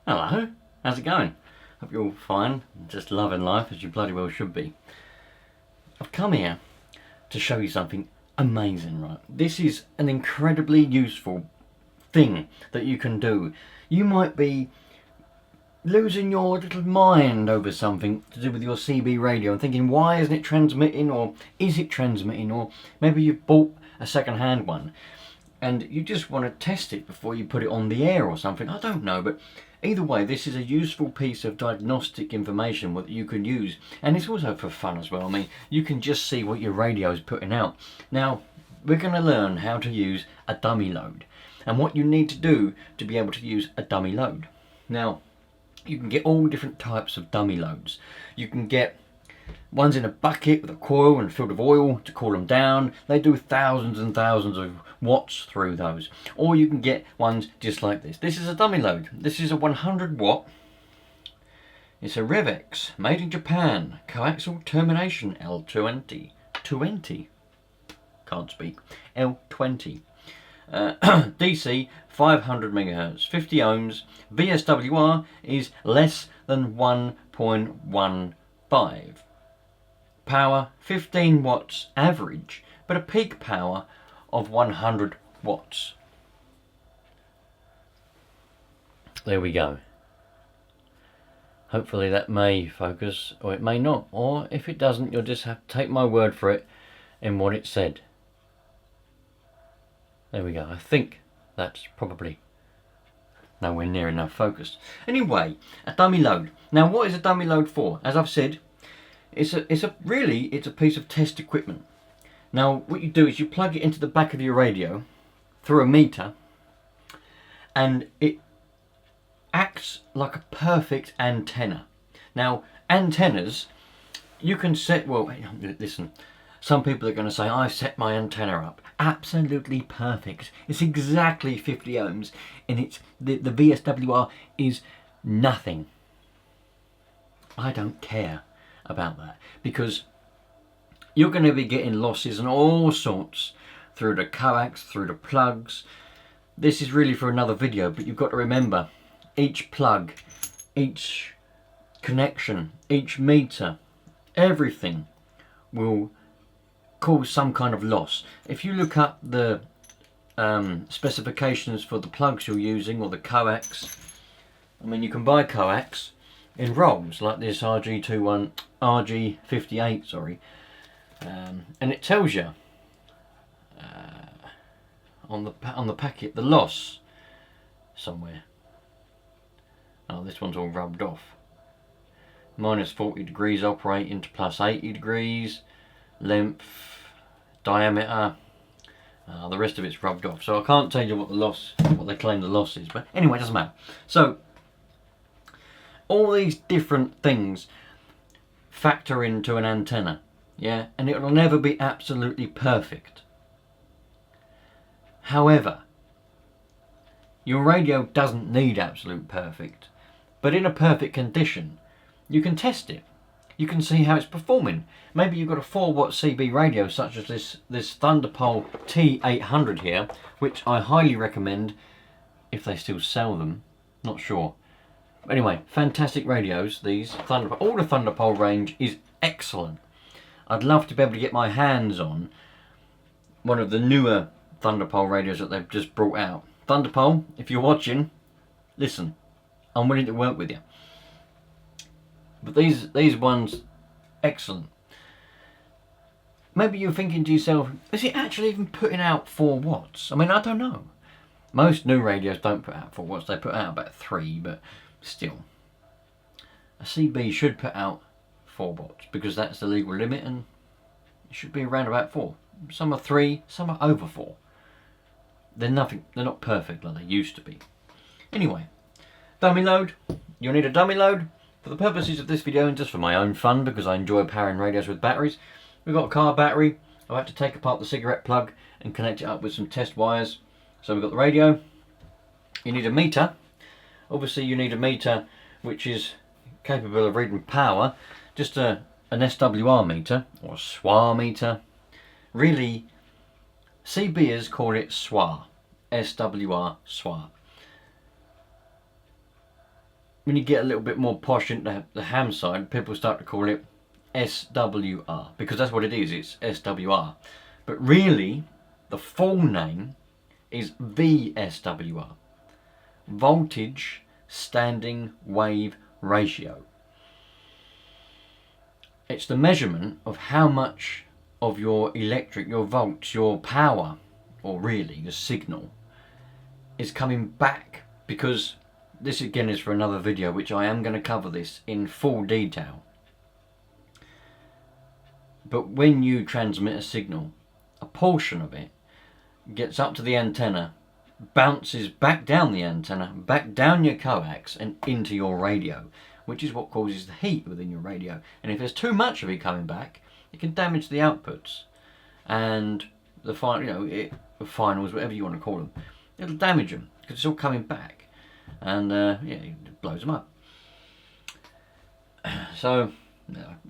Hello, how's it going? Hope you're all fine, just loving life as you bloody well should be. I've come here to show you something amazing, right? This is an incredibly useful thing that you can do. You might be losing your little mind over something to do with your CB radio and thinking, why isn't it transmitting, or is it transmitting, or maybe you've bought a second-hand one and you just want to test it before you put it on the air or something. I don't know, but either way, this is a useful piece of diagnostic information that you can use, and it's also for fun as well. I mean, you can just see what your radio is putting out. Now, we're going to learn how to use a dummy load and what you need to do to be able to use a dummy load. Now, you can get all different types of dummy loads. You can get ones in a bucket with a coil and filled with oil to cool them down. They do thousands and thousands of watts through those. Or you can get ones just like this. This is a dummy load. This is a 100 watt. It's a Revex, made in Japan. Coaxial termination L20. 20. Can't speak. L20. DC 500 megahertz, 50 ohms. VSWR is less than 1.15. Power 15 watts average, but a peak power of 100 watts. There we go. Hopefully that may focus, or it may not, or if it doesn't, you'll just have to take my word for it in what it said. There we go. I think that's probably nowhere near enough focused. Anyway, a dummy load. Now, what is a dummy load for? As I've said, it's a piece of test equipment. Now, what you do is you plug it into the back of your radio through a meter, and it acts like a perfect antenna. Now, antennas, you can set, well, listen, some people are going to say, I've set my antenna up. Absolutely perfect. It's exactly 50 ohms, and it's the VSWR is nothing. I don't care about that, because you're going to be getting losses and all sorts through the coax, through the plugs. This is really for another video, but you've got to remember, each plug, each connection, each meter, everything will cause some kind of loss. If you look up the specifications for the plugs you're using, or the coax, I mean, you can buy coax in rolls like this RG58, sorry, and it tells you on the packet the loss somewhere. Oh, this one's all rubbed off. Minus 40 degrees operating to plus 80 degrees. Length, diameter, the rest of it's rubbed off, so I can't tell you what they claim the loss is, but anyway, it doesn't matter. So all these different things factor into an antenna, yeah, and it will never be absolutely perfect. However, your radio doesn't need absolute perfect, but in a perfect condition you can test it. You can see how it's performing. Maybe you've got a 4 watt CB radio such as this Thunderpole T800 here, which I highly recommend if they still sell them. Not sure. Anyway, fantastic radios, these. All the Thunderpole range is excellent. I'd love to be able to get my hands on one of the newer Thunderpole radios that they've just brought out. Thunderpole, if you're watching, listen, I'm willing to work with you. But these ones, excellent. Maybe you're thinking to yourself, is it actually even putting out 4 watts? I mean, I don't know. Most new radios don't put out 4 watts. They put out about 3, but still. A CB should put out 4 watts because that's the legal limit, and it should be around about 4. Some are 3, some are over 4. They're not perfect like they used to be. Anyway, dummy load. You'll need a dummy load. For the purposes of this video and just for my own fun, because I enjoy powering radios with batteries, we've got a car battery. I've had to take apart the cigarette plug and connect it up with some test wires. So we've got the radio. You need a meter. Obviously you need a meter which is capable of reading power. Just an SWR meter, or a SWR meter. Really, CBers call it SWR. SWR, SWR. when you get a little bit more posh into the ham side, people start to call it SWR, because that's what it is, it's SWR. But really, the full name is VSWR, voltage standing wave ratio. It's the measurement of how much of your electric, your volts, your power, or really the signal, is coming back. Because this again is for another video, which I am going to cover this in full detail. But when you transmit a signal, a portion of it gets up to the antenna, bounces back down the antenna, back down your coax and into your radio, which is what causes the heat within your radio. And if there's too much of it coming back, it can damage the outputs and the the finals, whatever you want to call them. It'll damage them because it's all coming back, and yeah, it blows them up. So,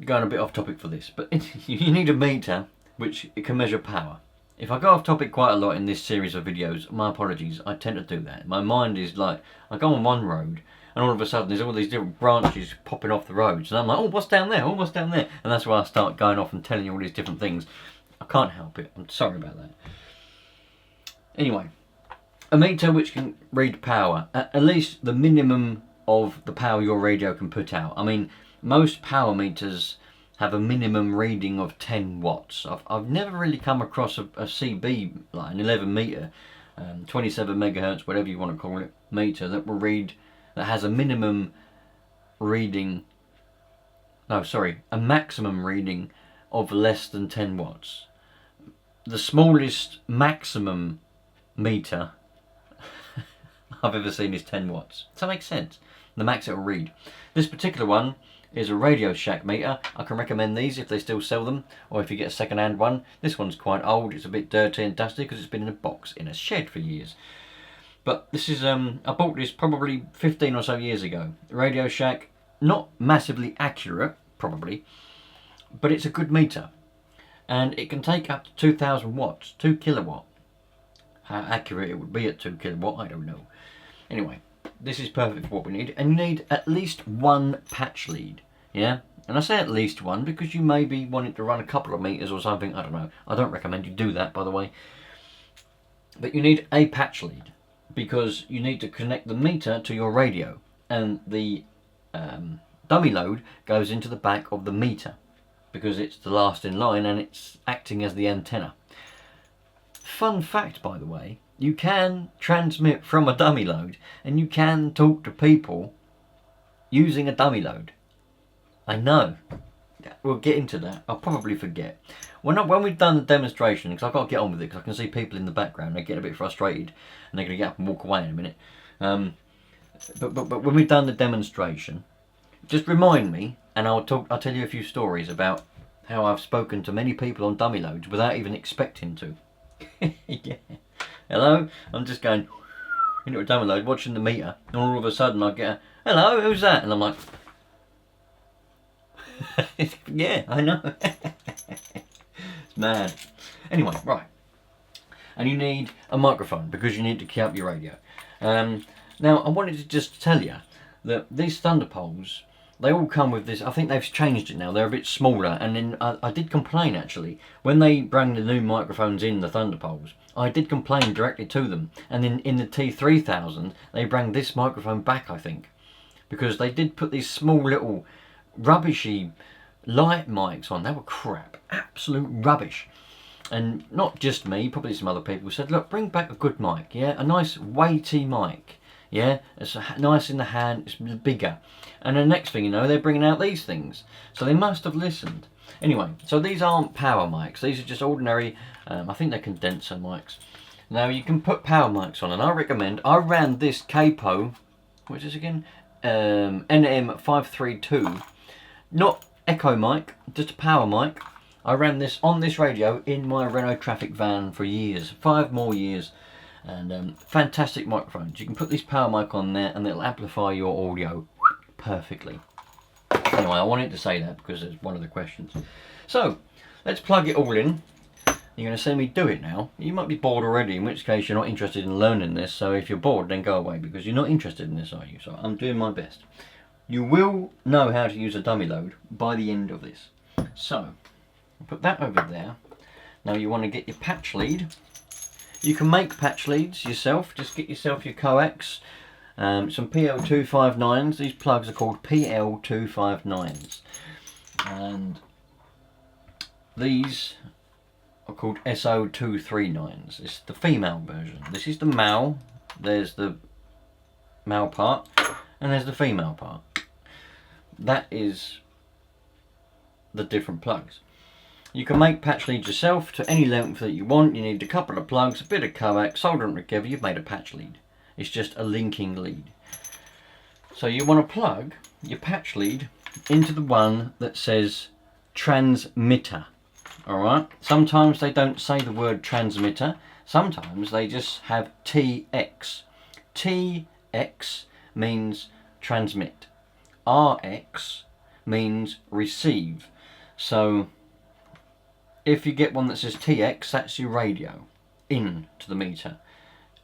going a bit off topic for this, but you need a meter which it can measure power. If I go off topic quite a lot in this series of videos, my apologies, I tend to do that. My mind is like, I go on one road and all of a sudden there's all these different branches popping off the roads and I'm like, oh, what's down there? Oh, what's down there? And that's why I start going off and telling you all these different things. I can't help it, I'm sorry about that. Anyway, a meter which can read power, at least the minimum of the power your radio can put out. I mean, most power meters have a minimum reading of 10 watts. I've never really come across a CB, like an 11 meter, 27 megahertz, whatever you want to call it, meter that will read, that has a minimum reading, no sorry, a maximum reading of less than 10 watts. The smallest maximum meter I've ever seen is 10 watts. Does that make sense? The max it will read. This particular one is a Radio Shack meter. I can recommend these if they still sell them, or if you get a second hand one. This one's quite old, it's a bit dirty and dusty because it's been in a box in a shed for years. But this is, I bought this probably 15 or so years ago. Radio Shack, not massively accurate, probably, but it's a good meter. And it can take up to 2000 watts, 2 kilowatt. How accurate it would be at 2 kilowatt, I don't know. Anyway, this is perfect for what we need, and you need at least one patch lead, yeah? And I say at least one because you may be wanting to run a couple of meters or something, I don't know. I don't recommend you do that, by the way. But you need a patch lead because you need to connect the meter to your radio, and the dummy load goes into the back of the meter because it's the last in line and it's acting as the antenna. Fun fact, by the way, you can transmit from a dummy load and you can talk to people using a dummy load. I know. We'll get into that. I'll probably forget. When we've done the demonstration, because I've got to get on with it, because I can see people in the background, they get a bit frustrated and they're going to get up and walk away in a minute. But when we've done the demonstration, just remind me and I'll tell you a few stories about how I've spoken to many people on dummy loads without even expecting to. Yeah. Hello, I'm just going into a dummy load, watching the meter, and all of a sudden I get a, hello, who's that? And I'm like, yeah, I know. It's mad. Anyway, right. And you need a microphone because you need to key up your radio. Now, I wanted to just tell you that these Thunder poles, they all come with this. I think they've changed it now. They're a bit smaller. And then I did complain, actually. When they bring the new microphones in, the Thunder poles, I did complain directly to them. And then in the T3000, they bring this microphone back, I think. Because they did put these small little rubbishy light mics on. They were crap. Absolute rubbish. And not just me, probably some other people said, look, bring back a good mic, yeah? A nice weighty mic, yeah? It's nice in the hand, it's bigger. And the next thing you know, they're bringing out these things. So they must have listened. Anyway, so these aren't power mics. These are just ordinary, I think they're condenser mics. Now you can put power mics on, and I ran this Capo, what is this again? NM532, not echo mic, just a power mic. I ran this on this radio in my Renault Traffic van for years, 5 more years, and fantastic microphones. You can put this power mic on there and it'll amplify your audio perfectly. Anyway, I wanted to say that because it's one of the questions. So, let's plug it all in. You're going to see me do it now. You might be bored already, in which case you're not interested in learning this. So if you're bored, then go away, because you're not interested in this, are you? So I'm doing my best. You will know how to use a dummy load by the end of this. So put that over there. Now you want to get your patch lead. You can make patch leads yourself. Just get yourself your coax, some PL259s. These plugs are called PL259s, and these are called SO239s. It's the female version. This is the male. There's the male part, and there's the female part. That is the different plugs. You can make patch leads yourself to any length that you want. You need a couple of plugs, a bit of coax, solder them together, you've made a patch lead. It's just a linking lead. So you want to plug your patch lead into the one that says transmitter. Alright? Sometimes they don't say the word transmitter. Sometimes they just have TX. TX means transmit. RX means receive. So if you get one that says TX, that's your radio in to the meter.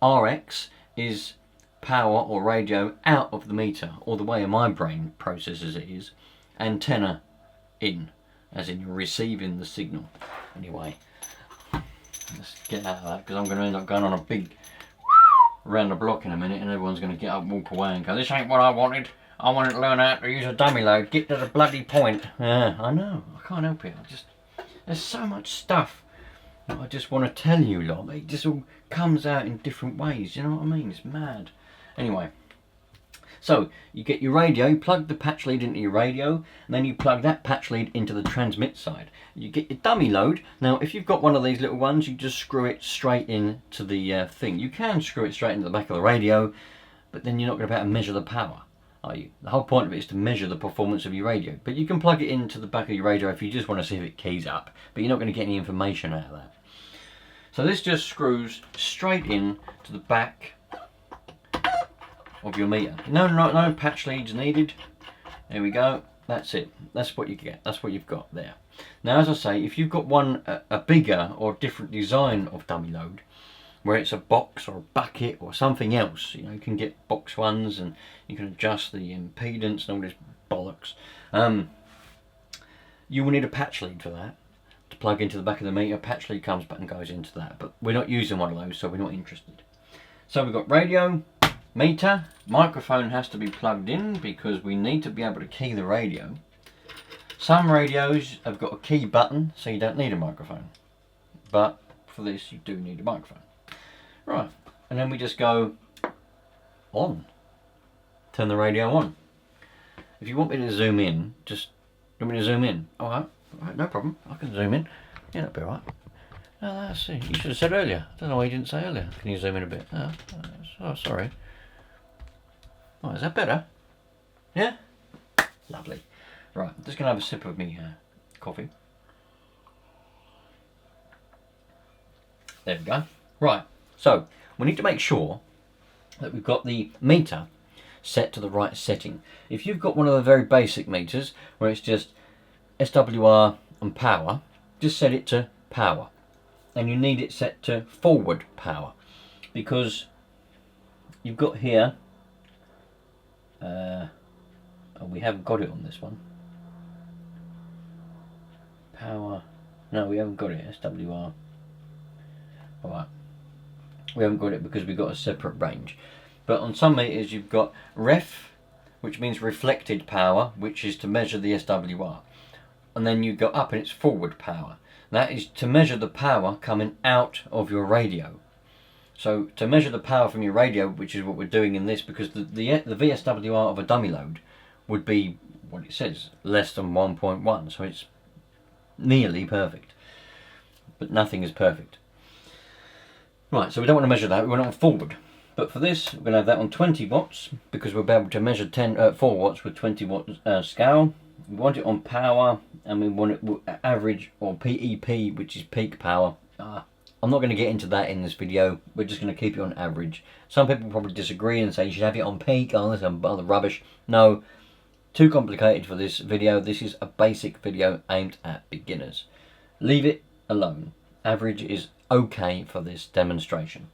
RX is power or radio out of the meter, or the way my brain processes it is antenna in, as in you're receiving the signal. Anyway, let's get out of that, because I'm going to end up going on a big round the block in a minute, and everyone's going to get up, walk away and go, this ain't what I wanted. I wanted to learn how to use a dummy load. Get to the bloody point. Yeah, I know. I can't help it. There's so much stuff that I just want to tell you lot. It just all comes out in different ways. You know what I mean? It's mad. Anyway, so you get your radio, you plug the patch lead into your radio, and then you plug that patch lead into the transmit side. You get your dummy load. Now, if you've got one of these little ones, you just screw it straight into the thing. You can screw it straight into the back of the radio, but then you're not going to be able to measure the power, are you? The whole point of it is to measure the performance of your radio. But you can plug it into the back of your radio if you just want to see if it keys up, but you're not going to get any information out of that. So this just screws straight in to the back of your meter. No patch leads needed. There we go. That's it. That's what you get. That's what you've got there. Now, as I say, if you've got one a bigger or different design of dummy load, where it's a box or a bucket or something else, you know, you can get box ones and you can adjust the impedance and all this bollocks. You will need a patch lead for that to plug into the back of the meter. Patch lead comes back and goes into that, but we're not using one of those, so we're not interested. So we've got radio, meter, microphone has to be plugged in because we need to be able to key the radio. Some radios have got a key button, so you don't need a microphone, but for this you do need a microphone. Right, and then we just go on, turn the radio on. If you want me to zoom in, just want me to zoom in. Alright, no problem, I can zoom in. Yeah, that'll be alright. No, that's it. You should have said earlier. I don't know why you didn't say earlier. Can you zoom in a bit? Oh, sorry. Oh, is that better? Yeah? Lovely. Right, I'm just going to have a sip of me coffee. There we go. Right, so we need to make sure that we've got the meter set to the right setting. If you've got one of the very basic meters where it's just SWR and power, just set it to power. And you need it set to forward power, because you've got here, we haven't got it on this one. Power, no, we haven't got it, SWR. Alright, we haven't got it because we've got a separate range. But on some meters you've got ref, which means reflected power, which is to measure the SWR. And then you go up and it's forward power. That is to measure the power coming out of your radio. So to measure the power from your radio, which is what we're doing in this, because the VSWR of a dummy load would be what it says, less than 1.1, so it's nearly perfect. But nothing is perfect. Right, so we don't want to measure that, we want it on forward. But for this, we're going to have that on 20 watts, because we'll be able to measure 4 watts with 20 watt scale. We want it on power, and we want it average, or PEP, which is peak power. I'm not going to get into that in this video. We're just going to keep it on average. Some people probably disagree and say you should have it on peak. Oh, that's some other rubbish. No, too complicated for this video. This is a basic video aimed at beginners. Leave it alone. average is okay for this demonstration.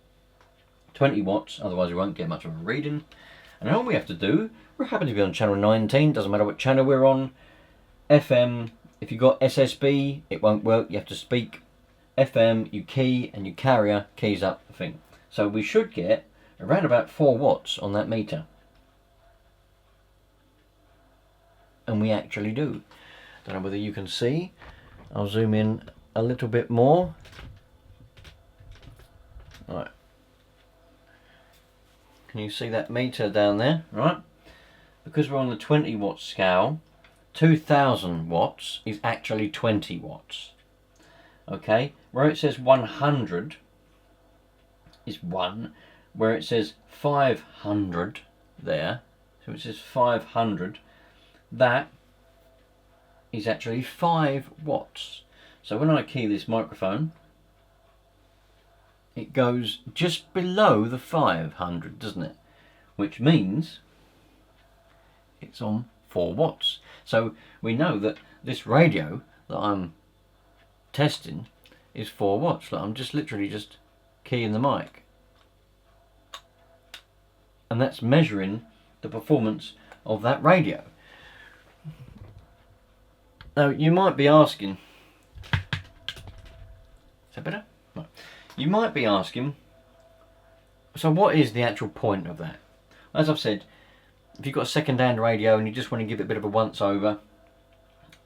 20 watts, otherwise we won't get much of a reading. And all we have to do, we're happy to be on channel 19, doesn't matter what channel we're on. FM, if you've got SSB, it won't work, you have to speak. FM, you key, and your carrier keys up the thing. So we should get around about 4 watts on that meter. And we actually do. Don't know whether you can see. I'll zoom in a little bit more. Right. Can you see that meter down there? Right. Because we're on the 20 watt scale, 2000 watts is actually 20 watts. Okay. Where it says 100 is 1. Where it says 500 there, so it says 500, that is actually 5 watts. So when I key this microphone, it goes just below the 500, doesn't it? Which means it's on 4 watts. So we know that this radio that I'm testing is 4 watts. Like, I'm just literally just keying the mic. And that's measuring the performance of that radio. Now you might be asking, is that better? No. You might be asking, so what is the actual point of that? As I've said, if you've got a second-hand radio and you just want to give it a bit of a once-over,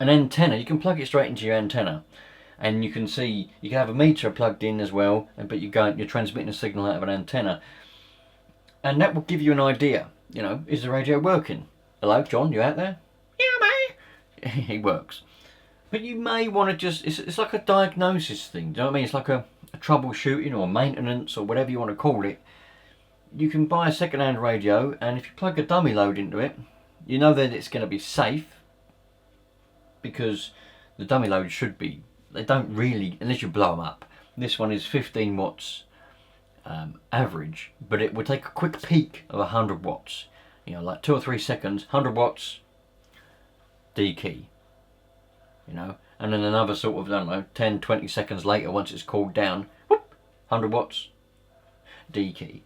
an antenna, you can plug it straight into your antenna, and you can see, you can have a meter plugged in as well, but you're transmitting a signal out of an antenna, and that will give you an idea, you know, is the radio working? Hello, John, you out there? Yeah, mate. It works. But you may want to just, it's like a diagnosis thing, do you know what I mean? It's like a troubleshooting or maintenance or whatever you want to call it. You can buy a second-hand radio, and if you plug a dummy load into it, you know that it's going to be safe, because the dummy load should be, they don't really, unless you blow them up. This one is 15 watts average, but it would take a quick peak of 100 watts. You know, like 2 or 3 seconds, 100 watts, D key. You know, and then another sort of, I don't know, 10, 20 seconds later, once it's cooled down, whoop, 100 watts, D key.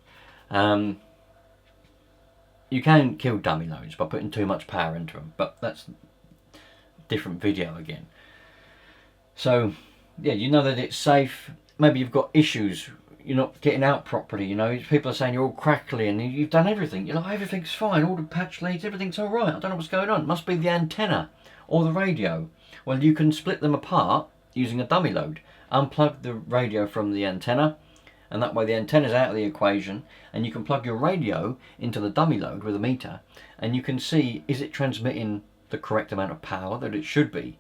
You can kill dummy loads by putting too much power into them, but that's a different video again. So, yeah, you know that it's safe. Maybe you've got issues, you're not getting out properly, you know, people are saying you're all crackly and you've done everything. You're like, everything's fine, all the patch leads, everything's alright, I don't know what's going on. It must be the antenna or the radio. Well, you can split them apart using a dummy load. Unplug the radio from the antenna, and that way the antenna's out of the equation, and you can plug your radio into the dummy load with a meter, and you can see, is it transmitting the correct amount of power that it should be?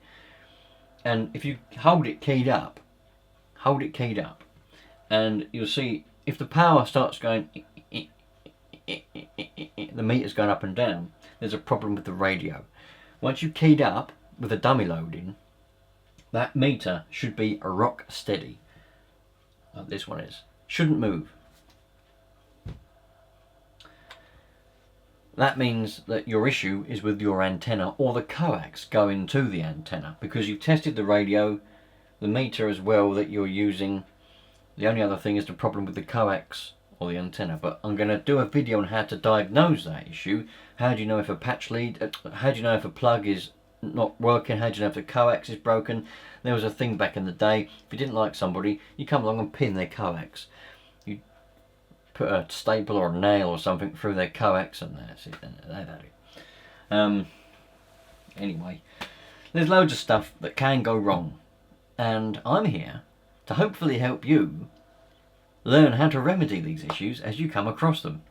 And if you hold it keyed up, and you'll see if the power starts going, the meter's going up and down, there's a problem with the radio. Once you keyed up with a dummy load in, that meter should be rock steady, like this one is. Shouldn't move. That means that your issue is with your antenna or the coax going to the antenna, because you've tested the radio, the meter as well that you're using. The only other thing is the problem with the coax or the antenna, but I'm going to do a video on how to diagnose that issue. How do you know if a patch lead, how do you know if a plug is not working, how do you know if the coax is broken? There was a thing back in the day, if you didn't like somebody, you come along and pin their coax. You put a staple or a nail or something through their coax, and that's it, and they've had it. Anyway, there's loads of stuff that can go wrong, and I'm here to hopefully help you learn how to remedy these issues as you come across them.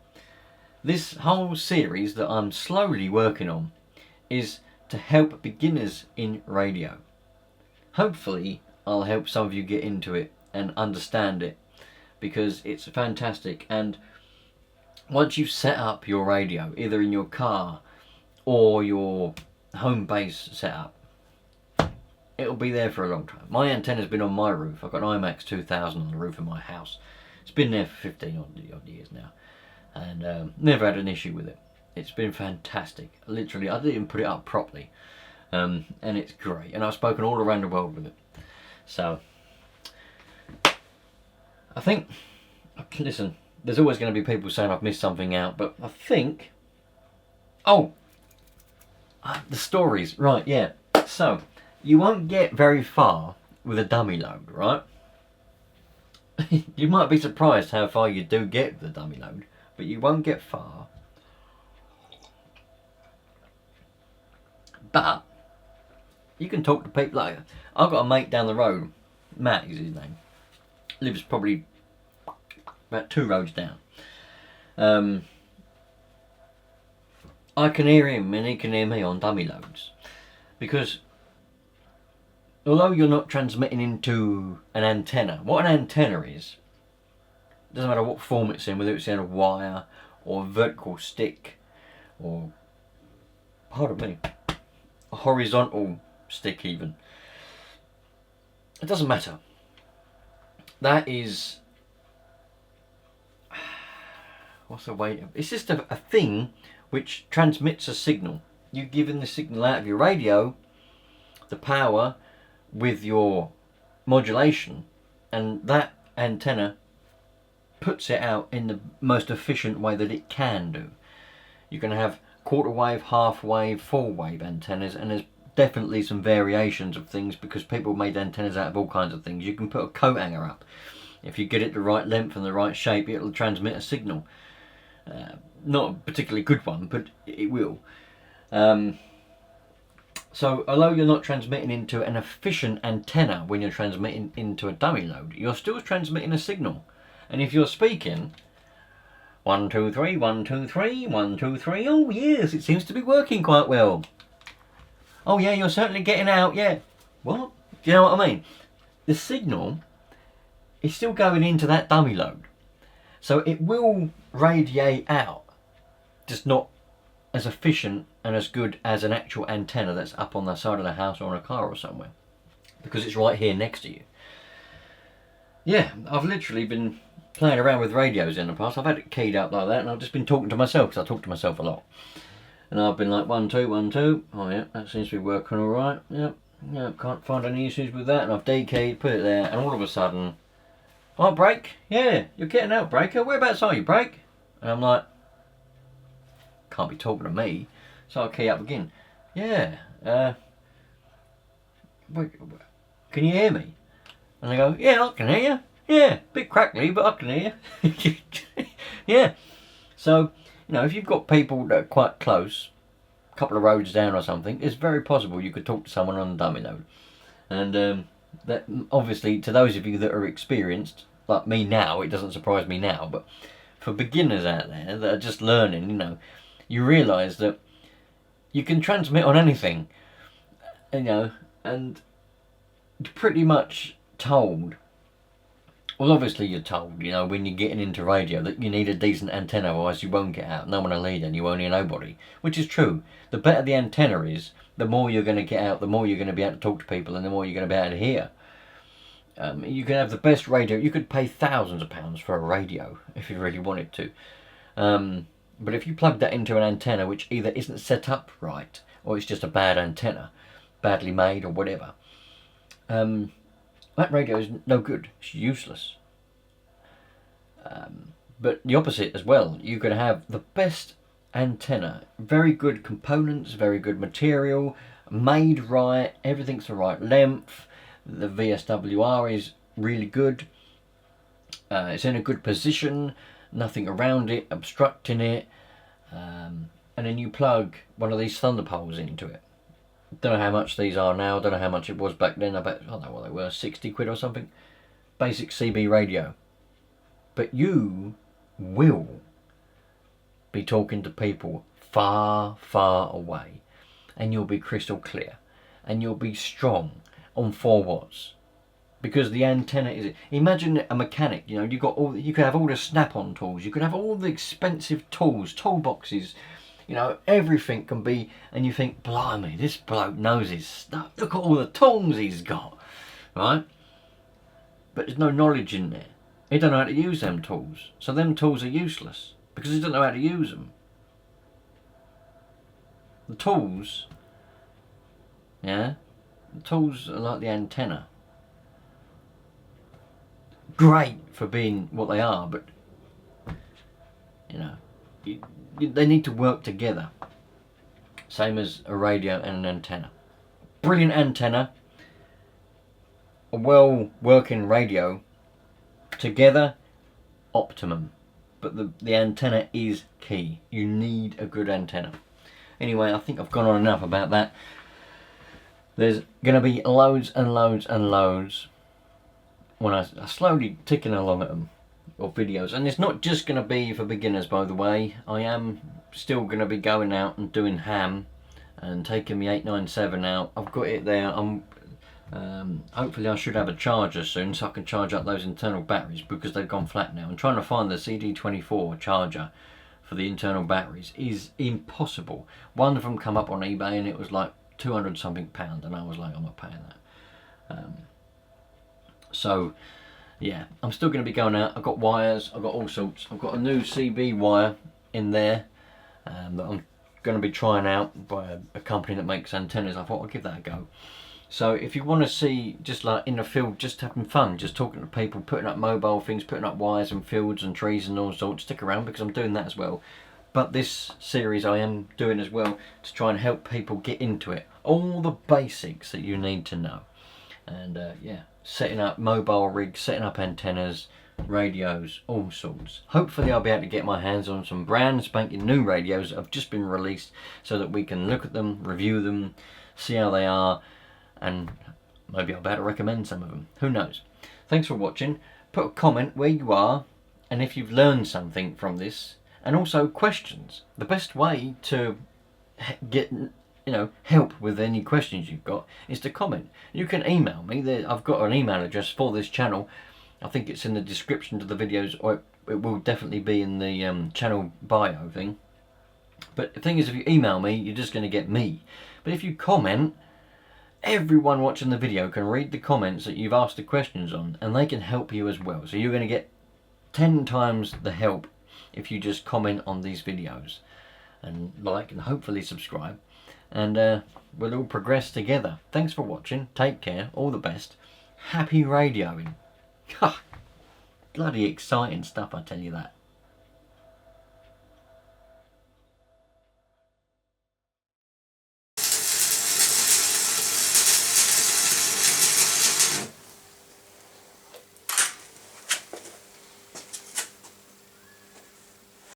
This whole series that I'm slowly working on is to help beginners in radio. Hopefully I'll help some of you get into it and understand it, because it's fantastic. And once you've set up your radio, either in your car or your home base setup, it'll be there for a long time. My antenna's been on my roof. I've got an IMAX 2000 on the roof of my house. It's been there for 15 odd years now, and never had an issue with it. It's been fantastic. Literally, I didn't even put it up properly, and it's great. And I've spoken all around the world with it. So, I think, listen, there's always going to be people saying I've missed something out, but I think, oh, the stories, right, yeah. So, you won't get very far with a dummy load, right? You might be surprised how far you do get with a dummy load, but you won't get far. But you can talk to people. Like, I've got a mate down the road, Matt is his name, lives probably about 2 roads down. I can hear him and he can hear me on dummy loads, because although you're not transmitting into an antenna, what an antenna is, doesn't matter what form it's in, whether it's in a wire or a vertical stick or, pardon me, a horizontal stick even. It doesn't matter. That is, what's the way? It's just a thing which transmits a signal. You give in the signal out of your radio, the power with your modulation, and that antenna puts it out in the most efficient way that it can do. You can have quarter wave, half wave, full wave antennas, and there's definitely some variations of things because people made antennas out of all kinds of things. You can put a coat hanger up. If you get it the right length and the right shape, it'll transmit a signal. Not a particularly good one, but it will. So although you're not transmitting into an efficient antenna when you're transmitting into a dummy load, you're still transmitting a signal. And if you're speaking 1 2 3 1 2 3 1 2 3, oh yes, it seems to be working quite well. Oh yeah, you're certainly getting out, yeah. What? Do you know what I mean? The signal is still going into that dummy load. So it will radiate out, just not as efficient and as good as an actual antenna that's up on the side of the house or on a car or somewhere, because it's right here next to you. Yeah, I've literally been playing around with radios in the past. I've had it keyed up like that, and I've just been talking to myself, because I talk to myself a lot. And I've been like 1 2 1 2. Oh yeah, that seems to be working all right. Yep, can't find any issues with that. And I've dekeyed, put it there, and all of a sudden, oh, break? Yeah, you're getting out, breaker. Whereabouts are you, break? And I'm like, can't be talking to me. So I key up again. Yeah, wait, can you hear me? And they go, yeah, I can hear you. Yeah, a bit crackly, but I can hear you. Yeah. So, you know, if you've got people that are quite close, a couple of roads down or something, it's very possible you could talk to someone on a dummy load. And that obviously, to those of you that are experienced, like me now, it doesn't surprise me now, but for beginners out there that are just learning, you know, you realise that you can transmit on anything, you know, and pretty much told, well obviously you're told, you know, when you're getting into radio that you need a decent antenna, otherwise you won't get out, no one will lead and you won't hear nobody, which is true. The better the antenna is, the more you're going to get out, the more you're going to be able to talk to people, and the more you're going to be able to hear. You can have the best radio, you could pay thousands of pounds for a radio if you really wanted to. But if you plug that into an antenna which either isn't set up right, or it's just a bad antenna, badly made or whatever, that radio is no good, it's useless. But the opposite as well, you could have the best antenna, very good components, very good material, made right, everything's the right length, the VSWR is really good, it's in a good position, nothing around it obstructing it, and then you plug one of these thunder poles into it. Don't know how much these are now, don't know how much it was back then, I bet, I don't know what they were, 60 quid or something. Basic CB radio. But you will be talking to people far, far away, and you'll be crystal clear, and you'll be strong on 4 watts. Because the antenna is, imagine a mechanic, you know, you could have all the snap-on tools, you could have all the expensive tools, toolboxes, you know, everything can be, and you think, blimey, this bloke knows his stuff, look at all the tools he's got, right? But there's no knowledge in there. He don't know how to use them tools, so them tools are useless, because he doesn't know how to use them. The tools, yeah, the tools are like the antenna. great for being what they are, but you know, they need to work together. Same as a radio and an antenna. Brilliant antenna, a well working radio, together optimum. But the antenna is key. You need a good antenna. Anyway, I think I've gone on enough about that. There's going to be loads and loads and loads when I slowly ticking along at them, or videos. And it's not just going to be for beginners, by the way. I am still going to be going out and doing ham and taking my 897 out. I've got it there. Hopefully I should have a charger soon so I can charge up those internal batteries, because they've gone flat now. And trying to find the CD24 charger for the internal batteries is impossible. One of them come up on eBay and it was like 200 something pound, and I was like, I'm not paying that. So yeah, I'm still going to be going out. I've got wires, I've got all sorts. I've got a new CB wire in there that I'm going to be trying out by a company that makes antennas. I thought I'll give that a go. So if you want to see, just like in the field, just having fun, just talking to people, putting up mobile things, putting up wires and fields and trees and all sorts, stick around, because I'm doing that as well. But this series I am doing as well to try and help people get into it. All the basics that you need to know. And yeah, setting up mobile rigs, setting up antennas, radios, all sorts. Hopefully I'll be able to get my hands on some brand spanking new radios that have just been released, so that we can look at them, review them, see how they are, and maybe I'll be able to recommend some of them. Who knows? Thanks for watching. Put a comment where you are and if you've learned something from this, and also questions. The best way to get help with any questions you've got is to comment. You can email me. I've got an email address for this channel. I think it's in the description to the videos, or it will definitely be in the channel bio thing. But the thing is, if you email me, you're just going to get me. But if you comment, everyone watching the video can read the comments that you've asked the questions on, and they can help you as well. So you're going to get 10 times the help if you just comment on these videos and like and hopefully subscribe, and we'll all progress together. Thanks for watching. Take care. All the best. Happy radioing. Bloody exciting stuff, I tell you that.